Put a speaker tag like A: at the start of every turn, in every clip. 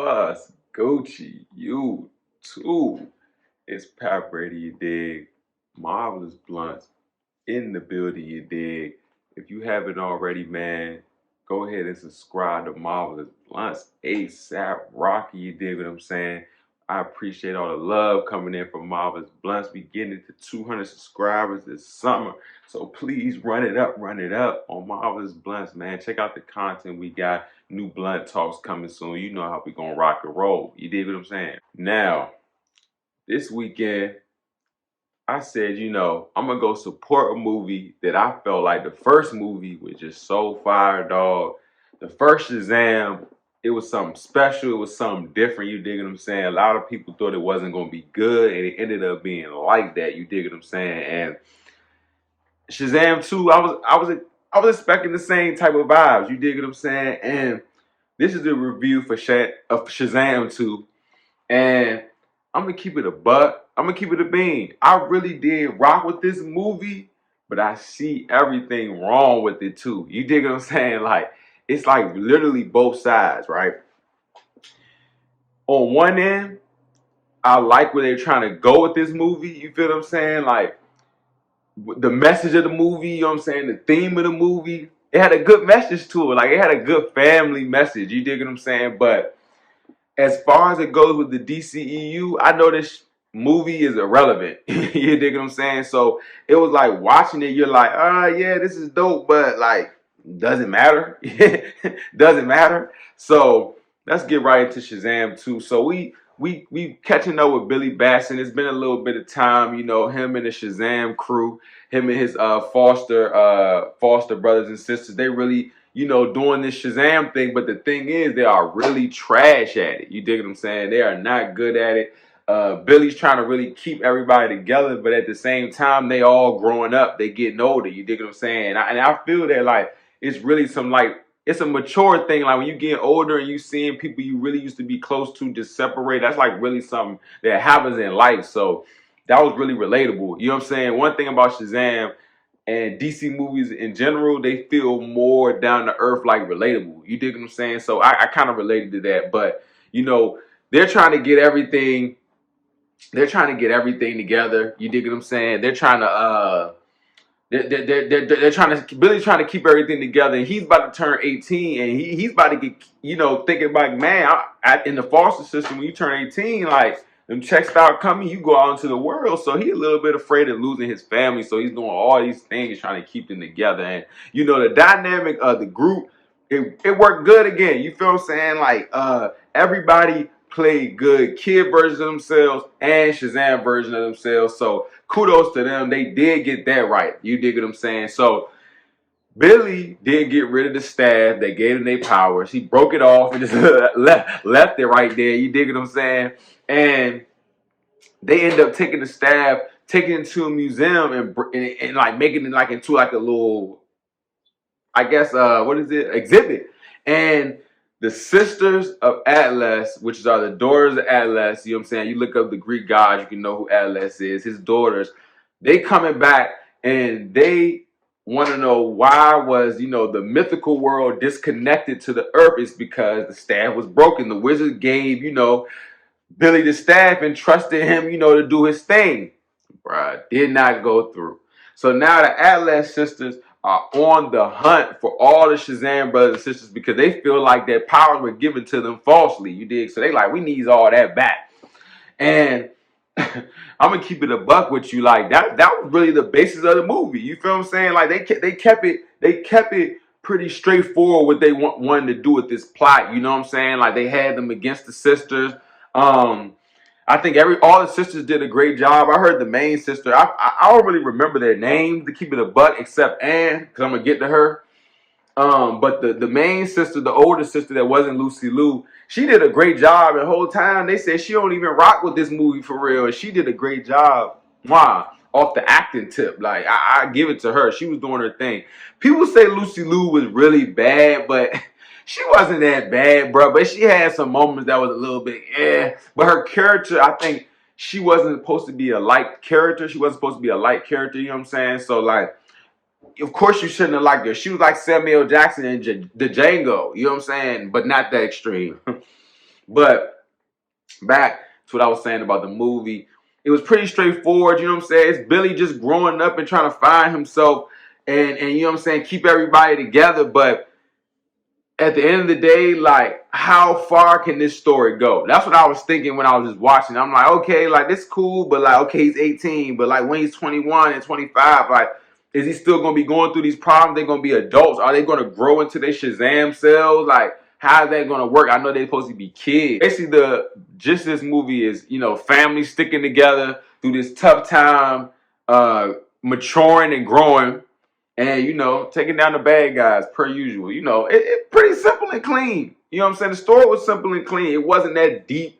A: was Gucci. You too. It's Pap Brady, you dig? Marvelous Bluntz in the building, you dig? If you haven't already, man, go ahead and subscribe to Marvelous Bluntz ASAP Rocky, you dig what I'm saying? I appreciate all the love coming in from Marvelous Blunts. We getting into 200 subscribers this summer. So please run it up on Marvelous Blunts, man. Check out the content we got. New blunt talks coming soon. You know how we gonna rock and roll. You dig what I'm saying? Now, this weekend, I said, I'm gonna go support a movie that I felt like the first movie was just so fire, dog. The first Shazam, it was something special. It was something different. You dig what I'm saying? A lot of people thought it wasn't gonna be good, and it ended up being like that. You dig what I'm saying? And Shazam 2, I was expecting the same type of vibes. You dig what I'm saying? And this is the review for of Shazam 2. And I'm gonna keep it a buck. I'm gonna keep it a bean. I really did rock with this movie, but I see everything wrong with it too. You dig what I'm saying? Like, it's like literally both sides, right? On one end, I like where they're trying to go with this movie. You feel what I'm saying? Like, the message of the movie, you know what I'm saying? The theme of the movie, it had a good message to it. Like, it had a good family message. You dig what I'm saying? But as far as it goes with the DCEU, I know this movie is irrelevant. You dig what I'm saying? So it was like watching it, you're like, yeah, this is dope, but like, doesn't matter. Doesn't matter. So let's get right into Shazam 2. So we catching up with Billy Batson. It's been a little bit of time, him and the Shazam crew, him and his foster brothers and sisters. They really doing this Shazam thing, but the thing is, they are really trash at it. You dig what I'm saying? They are not good at it. Billy's trying to really keep everybody together, but at the same time, they all growing up. They getting older. You dig what I'm saying? And I feel that, like, it's really it's a mature thing. Like, when you get older and you seeing people you really used to be close to just separate, that's like really something that happens in life. So that was really relatable. You know what I'm saying? One thing about Shazam and DC movies in general, they feel more down to earth, like relatable. You dig what I'm saying? So I kind of related to that. But they're trying to get everything. They're trying to get everything together. You dig what I'm saying? They're trying to they're trying to Billy's trying to keep everything together, and he's about to turn 18, and he's about to get thinking about, man, in the foster system when you turn 18, like, them checks start coming, you go out into the world. So he's a little bit afraid of losing his family, so he's doing all these things trying to keep them together. And the dynamic of the group, it worked good again. You feel what I'm saying? Like, everybody played good, kid versions of themselves and Shazam version of themselves. So kudos to them. They did get that right. You dig what I'm saying? So Billy did get rid of the staff that gave him their powers. He broke it off and just left it right there. You dig what I'm saying? And they end up taking the staff, taking it to a museum and like making it like into like a little, I guess, what is it? Exhibit. And the sisters of Atlas, which are the daughters of Atlas, you know what I'm saying? You look up the Greek gods, you can know who Atlas is, his daughters. They coming back and they want to know why was, the mythical world disconnected to the earth. Is because the staff was broken. The wizard gave, Billy the staff and trusted him, to do his thing. Bruh, did not go through. So now the Atlas sisters are on the hunt for all the Shazam brothers and sisters because they feel like their powers were given to them falsely. You dig? So they like, we need all that back. And I'm gonna keep it a buck with you. Like, that was really the basis of the movie. You feel what I'm saying? Like, they kept it pretty straightforward what they wanted to do with this plot. You know what I'm saying? Like, they had them against the sisters. I think all the sisters did a great job. I heard the main sister. I don't really remember their names, to keep it a buck, except Anne, because I'm gonna get to her. But the main sister, the older sister that wasn't Lucy Liu, she did a great job. And the whole time they said she don't even rock with this movie for real. And she did a great job. Wow. Off the acting tip. Like, I give it to her. She was doing her thing. People say Lucy Liu was really bad, but she wasn't that bad, bro. But she had some moments that was a little bit, But her character, I think she wasn't supposed to be a light character. She wasn't supposed to be a light character, you know what I'm saying? So, like, of course you shouldn't have liked her. She was like Samuel Jackson in the Django, you know what I'm saying? But not that extreme. But back to what I was saying about the movie, it was pretty straightforward. You know what I'm saying? It's Billy just growing up and trying to find himself, and you know what I'm saying, keep everybody together. But at the end of the day, like, how far can this story go? That's what I was thinking when I was just watching. I'm like, okay, like, this cool, but like, okay, he's 18, but like, when he's 21 and 25, like, is he still gonna be going through these problems? They're gonna be adults. Are they gonna grow into their Shazam selves? Like, how is that gonna work? I know they're supposed to be kids. Basically, the just this movie is, you know, family sticking together through this tough time, maturing and growing, and, you know, taking down the bad guys per usual. You know, it pretty simple and clean. You know what I'm saying? The story was simple and clean. It wasn't that deep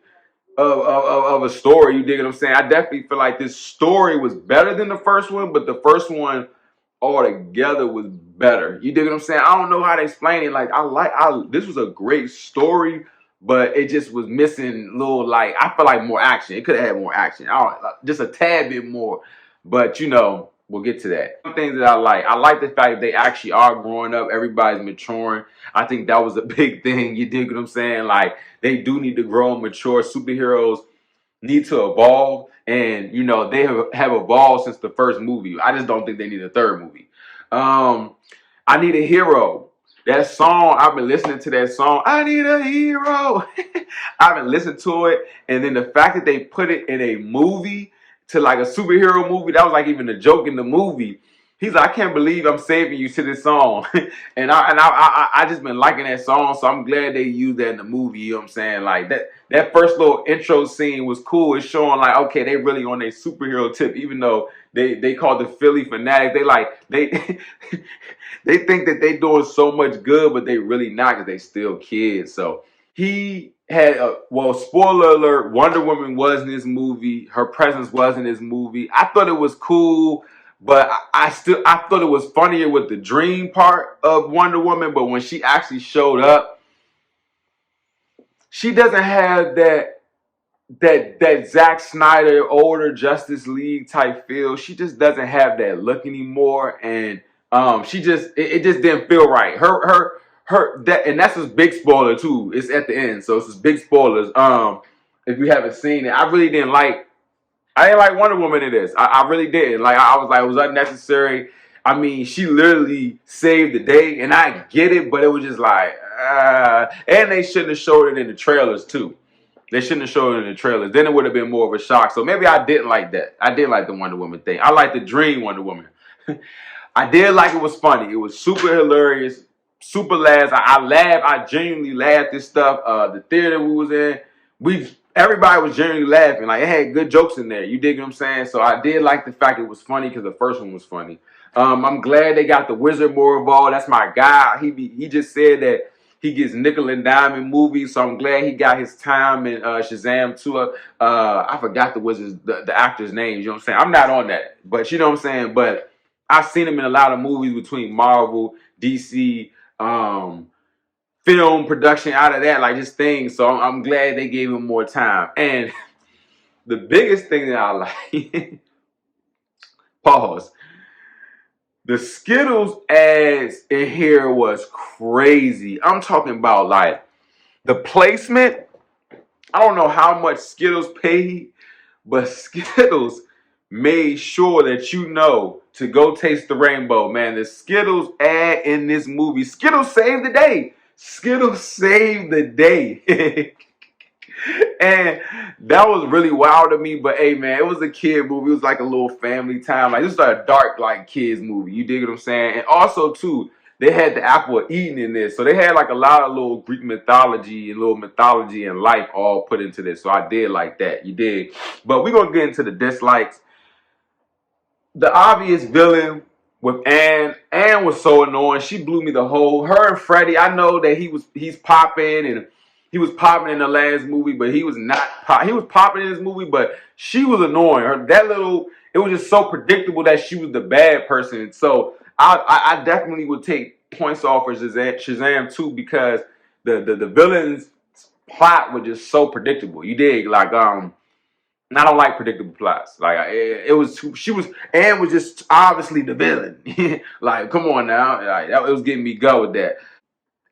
A: of a story. You dig what I'm saying? I definitely feel like this story was better than the first one, but the first one altogether was better. You dig what I'm saying? I don't know how to explain it. Like, this was a great story, but it just was missing little, like, I feel like more action. It could have had more action. Just a tad bit more. But, you know, we'll get to that. Some things that I like the fact that they actually are growing up. Everybody's maturing. I think that was a big thing. You dig what I'm saying? Like, they do need to grow and mature. Superheroes need to evolve, and, you know, they have evolved since the first movie. I just don't think they need a third movie. I Need a Hero. That song, I've been listening to that song. I need a hero. I've been listening to it, and then the fact that they put it in a movie, to like a superhero movie, that was like even a joke in the movie. He's like, I can't believe I'm saving you to this song. and I just been liking that song, so I'm glad they used that in the movie. You know what I'm saying? Like, that first little intro scene was cool. It's showing like, okay, they really on their superhero tip, even though they call the Philly Fanatics. They they think that they doing so much good, but they really not, because they still kids. So he had spoiler alert, Wonder Woman was in this movie. Her presence was in this movie. I thought it was cool, but I thought it was funnier with the dream part of Wonder Woman. But when she actually showed up, she doesn't have that Zack Snyder older Justice League type feel. She just doesn't have that look anymore, and she just it just didn't feel right. And that's a big spoiler too. It's at the end, so it's just big spoilers. If you haven't seen it, I didn't like Wonder Woman in this. I really didn't. Like, I was like, it was unnecessary. I mean, she literally saved the day, and I get it, but it was just like, and they shouldn't have showed it in the trailers too. They shouldn't have showed it in the trailers. Then it would have been more of a shock. So maybe I didn't like that. I did like the Wonder Woman thing. I like the Dream Wonder Woman. I did like it was funny. It was super hilarious, super laughs. I laughed. I genuinely laughed at stuff. The theater we was in, everybody was genuinely laughing. Like, it had good jokes in there. You dig what I'm saying? So I did like the fact it was funny, because the first one was funny. I'm glad they got the Wizard more involved. That's my guy. He just said that he gets nickel and dime in movies, so I'm glad he got his time in Shazam 2. I forgot the Wizard's the actor's name. You know what I'm saying? I'm not on that, but you know what I'm saying. But I've seen him in a lot of movies between Marvel, DC, film production, out of that, like, just things. So I'm glad they gave him more time. And the biggest thing that I like, pause. The Skittles ads in here was crazy. I'm talking about, like, the placement. I don't know how much Skittles paid, but Skittles made sure that you know to go taste the rainbow, man. The Skittles ad in this movie, Skittles saved the day. Skittles saved the day. And that was really wild to me. But hey, man, it was a kid movie. It was like a little family time. Like, this is a dark, like, kids movie. You dig what I'm saying? And also too, they had the apple of Eden in this, so they had like a lot of little Greek mythology and life all put into this. So I did like that. You dig? But we're gonna get into the dislikes. The obvious villain with Anne. Anne was so annoying. She blew me the whole. Her and Freddie. I know that he's popping, and he was popping in the last movie, but he was not. He was popping in this movie, but she was annoying. It was just so predictable that she was the bad person. So I definitely would take points off for Shazam 2, because the villain's plot was just so predictable. You dig? Like, and I don't like predictable plots. Like, Anne was just obviously the villain. Like, come on now. Like, it was getting me go with that.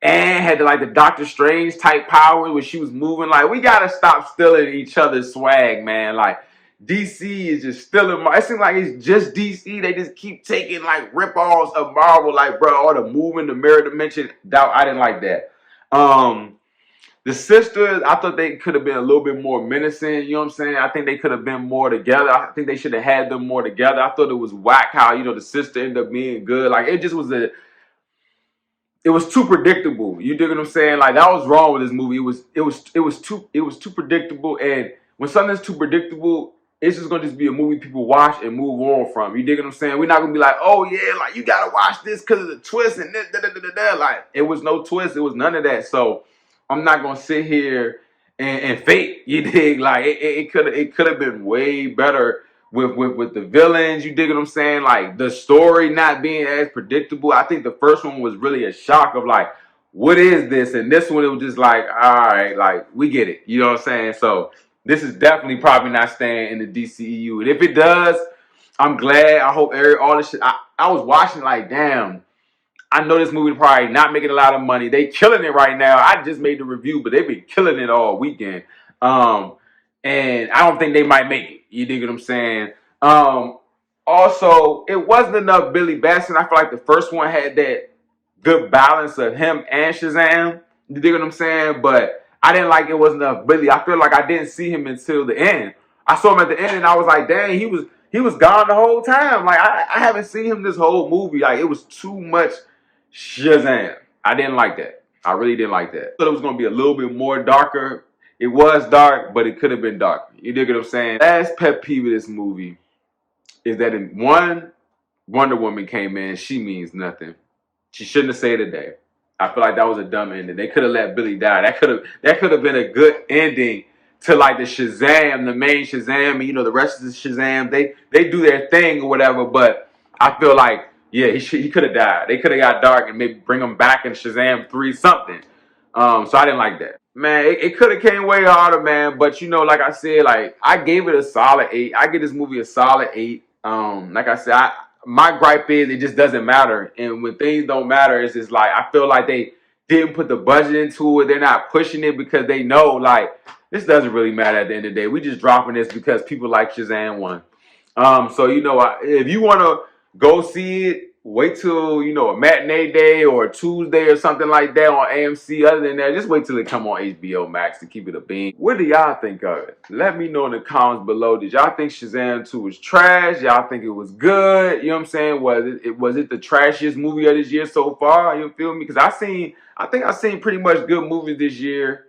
A: and had like the Doctor Strange type power where she was moving. Like, we gotta stop stealing each other's swag, man. Like, DC is just stealing. It seems like it's just DC. They just keep taking like rip-offs of Marvel. Like, bro, all the moving, the mirror dimension. I didn't like that. The sisters, I thought they could have been a little bit more menacing. You know what I'm saying? I think they could have been more together. I think they should have had them more together. I thought it was whack how, the sister ended up being good. Like, it just was it was too predictable. You dig what I'm saying? Like, that was wrong with this movie. It was too predictable. And when something's too predictable, it's just gonna just be a movie people watch and move on from. You dig what I'm saying? We're not gonna be like, oh yeah, like you gotta watch this because of the twist and this, da, da, da, da, da. Like, it was no twist. It was none of that. So I'm not gonna sit here and fake. You dig? Like, it could have been way better with the villains. You dig what I'm saying? Like, the story not being as predictable. I think the first one was really a shock of like, what is this? And this one, it was just like, all right, like, we get it. You know what I'm saying? So this is definitely probably not staying in the DCEU. And if it does, I'm glad. I hope all this shit. I was watching like, damn, I know this movie probably not making a lot of money. They killing it right now. I just made the review, but they've been killing it all weekend. And I don't think they might make it. You dig what I'm saying? Also, it wasn't enough Billy Batson. I feel like the first one had that good balance of him and Shazam. You dig what I'm saying? But I didn't like it wasn't enough Billy. I feel like I didn't see him until the end. I saw him at the end and I was like, dang, he was gone the whole time. Like, I haven't seen him this whole movie. Like, it was too much Shazam. I didn't like that. I really didn't like that. I thought it was gonna be a little bit more darker. It was dark, but it could have been darker. You dig what I'm saying? Last pet peeve of this movie is that in one, Wonder Woman came in, she means nothing. She shouldn't have saved the day. I feel like that was a dumb ending. They could have let Billy die. That could have been a good ending to like the Shazam, the main Shazam, and the rest of the Shazam. They do their thing or whatever, but I feel like, yeah, he could have died. They could have got dark and maybe bring him back in Shazam 3 something. So I didn't like that. Man, it could have came way harder, man. But like I said, like, I gave it a solid 8. I give this movie a solid 8. Like I said, my gripe is it just doesn't matter. And when things don't matter, it's just like I feel like they didn't put the budget into it. They're not pushing it because they know like this doesn't really matter at the end of the day. We just dropping this because people like Shazam 1. So if you want to go see it, wait till a matinee day or a Tuesday or something like that on AMC. Other than that, just wait till it come on HBO Max to keep it a bean. What do y'all think of it? Let me know in the comments below. Did y'all think Shazam 2 was trash? Y'all think it was good? You know what I'm saying? Was it the trashiest movie of this year so far? You feel me? Because I think I seen pretty much good movies this year.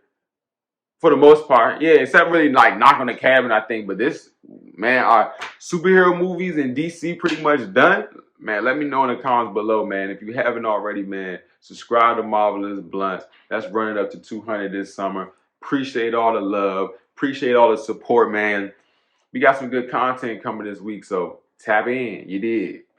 A: For the most part, yeah, except really like Knock on the Cabin, I think. But this, man, our superhero movies in DC pretty much done. Man, let me know in the comments below, man. If you haven't already, man, subscribe to Marvelous Bluntz. That's running up to 200 this summer. Appreciate all the love. Appreciate all the support, man. We got some good content coming this week, so tap in. You did. Peace.